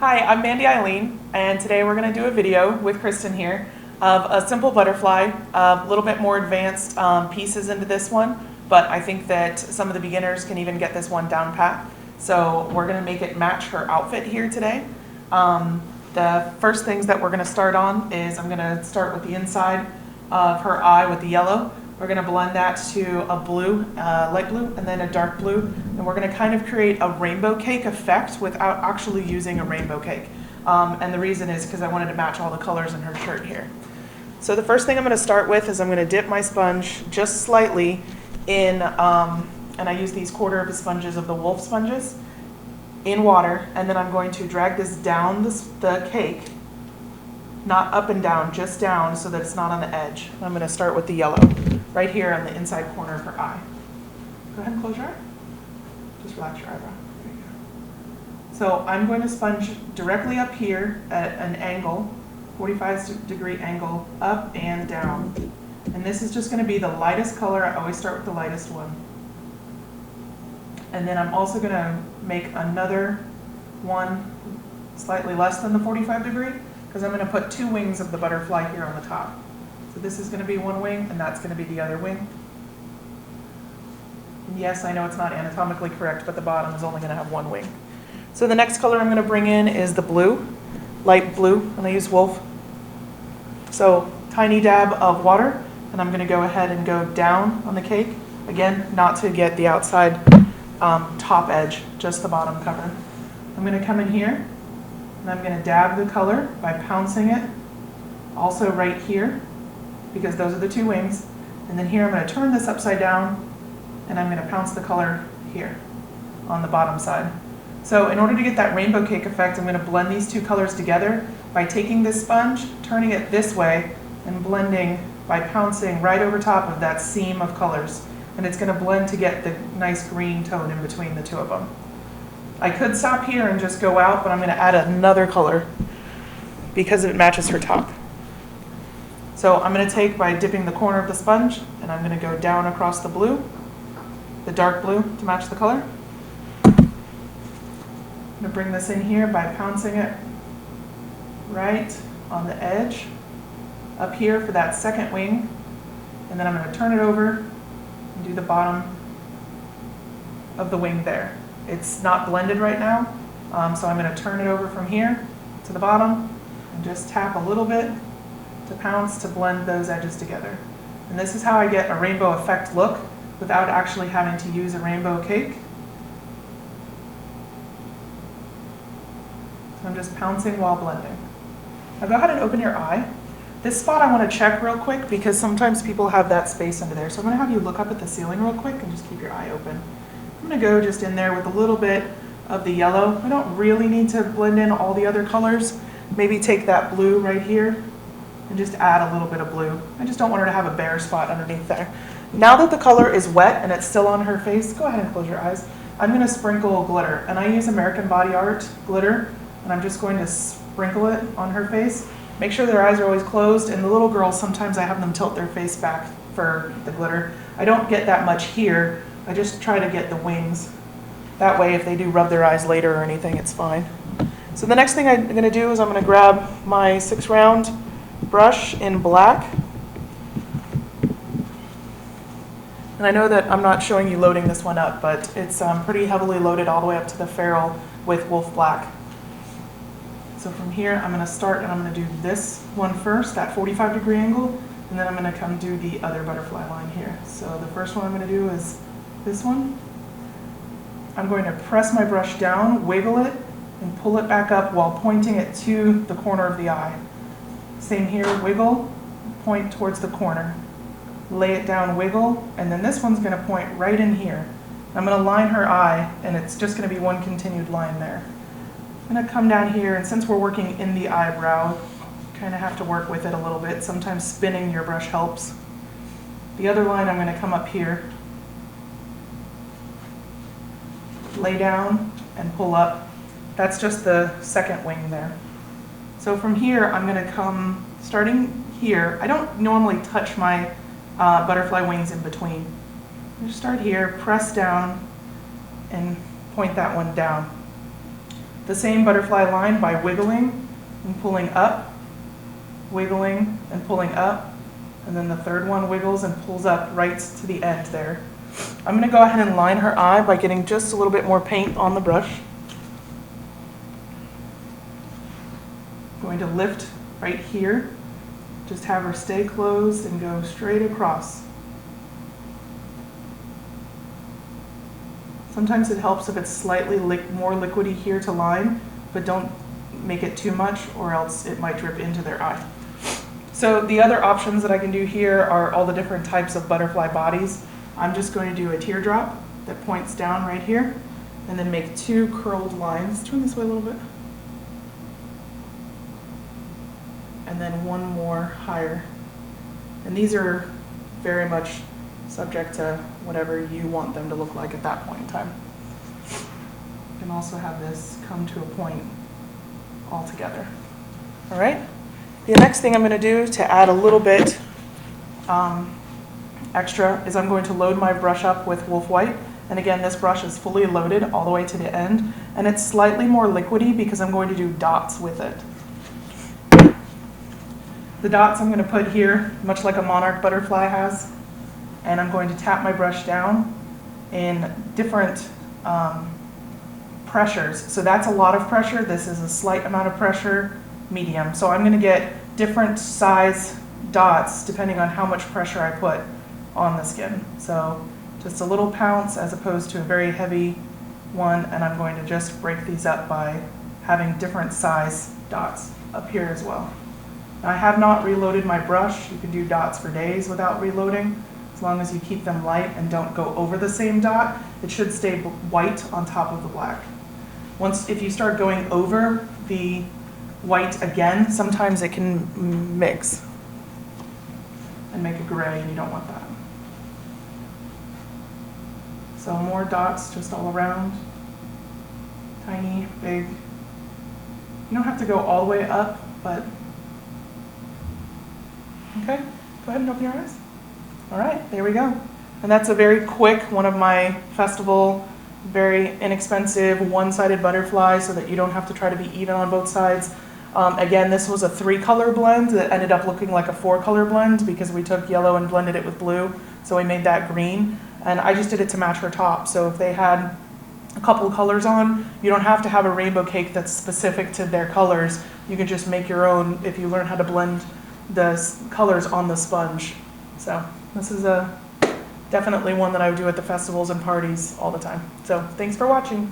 Hi, I'm Mandi Ilene, and today we're going to do a video with Kristen here of a simple butterfly, a little bit more advanced pieces into this one, but I think that some of the beginners can even get this one down pat. So we're going to make it match her outfit here today. The first things that we're going to start on is I'm going to start with the inside of her eye with the yellow. We're going to blend that to a blue, light blue, and then a dark blue. And we're going to kind of create a rainbow cake effect without actually using a rainbow cake. And the reason is because I wanted to match all the colors in her shirt here. So the first thing I'm going to start with is I'm going to dip my sponge just slightly in, and I use these quarter sponges of the wolf sponges, in water. And then I'm going to drag this down the cake, not up and down, just down so that it's not on the edge. I'm going to start with the yellow right here on the inside corner of her eye. Go ahead and close your eye. Just relax your eyebrow. There you go. So I'm going to sponge directly up here at an angle, 45-degree angle, up and down. And this is just going to be the lightest color. I always start with the lightest one. And then I'm also going to make another one slightly less than the 45-degree, because I'm going to put two wings of the butterfly here on the top. So this is going to be one wing, and that's going to be the other wing. And yes, I know it's not anatomically correct, but the bottom is only going to have one wing. So the next color I'm going to bring in is the blue, light blue, and I use wolf. So tiny dab of water, and I'm going to go ahead and go down on the cake. Again, not to get the outside top edge, just the bottom cover. I'm going to come in here, and I'm going to dab the color by pouncing it also right here, because those are the two wings. And then here I'm going to turn this upside down, and I'm going to pounce the color here on the bottom side. So in order to get that rainbow cake effect, I'm going to blend these two colors together by taking this sponge, turning it this way, and blending by pouncing right over top of that seam of colors. And it's going to blend to get the nice green tone in between the two of them. I could stop here and just go out, but I'm going to add another color because it matches her top. So I'm going to take by dipping the corner of the sponge, and I'm going to go down across the blue, the dark blue to match the color. I'm going to bring this in here by pouncing it right on the edge up here for that second wing, and then I'm going to turn it over and do the bottom of the wing there. It's not blended right now, so I'm going to turn it over from here to the bottom and just tap a little bit to pounce to blend those edges together. And this is how I get a rainbow effect look without actually having to use a rainbow cake. So I'm just pouncing while blending. Now go ahead and open your eye. This spot I want to check real quick because sometimes people have that space under there. So I'm going to have you look up at the ceiling real quick and just keep your eye open. I'm going to go just in there with a little bit of the yellow. I don't really need to blend in all the other colors. Maybe take that blue right here and just add a little bit of blue. I just don't want her to have a bare spot underneath there. Now that the color is wet and it's still on her face, go ahead and close your eyes. I'm going to sprinkle glitter, and I use American Body Art glitter, and I'm just going to sprinkle it on her face. Make sure their eyes are always closed, and the little girls, sometimes I have them tilt their face back for the glitter. I don't get that much here. I just try to get the wings. That way, if they do rub their eyes later or anything, it's fine. So the next thing I'm going to do is I'm going to grab my 6-round brush in black. And I know that I'm not showing you loading this one up, but it's pretty heavily loaded all the way up to the ferrule with wolf black. So from here, I'm going to start, and I'm going to do this one first, that 45-degree angle, and then I'm going to come do the other butterfly line here. So the first one I'm going to do is this one. I'm going to press my brush down, wiggle it, and pull it back up while pointing it to the corner of the eye. Same here, wiggle, point towards the corner. Lay it down, wiggle, and then this one's going to point right in here. I'm going to line her eye, and it's just going to be one continued line there. I'm going to come down here, and since we're working in the eyebrow, kind of have to work with it a little bit. Sometimes spinning your brush helps. The other line, I'm going to come up here, lay down, and pull up. That's just the second wing there. So from here, I'm going to come, starting here, I don't normally touch my butterfly wings in between. Just start here, press down, and point that one down. the same butterfly line by wiggling and pulling up, wiggling and pulling up, and then the third one wiggles and pulls up right to the end there. I'm going to go ahead and line her eye by getting just a little bit more paint on the brush. I'm going to lift right here, just have her stay closed and go straight across. Sometimes it helps if it's slightly more liquidy here to line, but don't make it too much or else it might drip into their eye. So the other options that I can do here are all the different types of butterfly bodies. I'm just going to do a teardrop that points down right here and then make 2 curled lines. Turn this way a little bit. And then 1 more higher. And these are very much subject to whatever you want them to look like at that point in time. You can also have this come to a point all together. All right? The next thing I'm going to do to add a little bit extra is I'm going to load my brush up with Wolf White. And again, this brush is fully loaded all the way to the end. And it's slightly more liquidy because I'm going to do dots with it. The dots I'm going to put here, much like a monarch butterfly has. And I'm going to tap my brush down in different pressures. So that's a lot of pressure. This is a slight amount of pressure, medium. So I'm going to get different size dots depending on how much pressure I put on the skin. So just a little pounce as opposed to a very heavy one, and I'm going to just break these up by having different size dots up here as well. Now, I have not reloaded my brush. You can do dots for days without reloading. As long as you keep them light and don't go over the same dot, it should stay white on top of the black. If you start going over the white again, sometimes it can mix and make a gray, and you don't want that. So more dots just all around, tiny, big. You don't have to go all the way up, but okay, go ahead and open your eyes. All right, there we go. And that's a very quick, one of my festival, very inexpensive, one-sided butterfly so that you don't have to try to be even on both sides. Again, this was a 3-color blend that ended up looking like a 4-color blend because we took yellow and blended it with blue, so we made that green. And I just did it to match her top. So if they had a couple of colors on, you don't have to have a rainbow cake that's specific to their colors. You can just make your own if you learn how to blend the colors on the sponge. So this is definitely one that I would do at the festivals and parties all the time. So thanks for watching.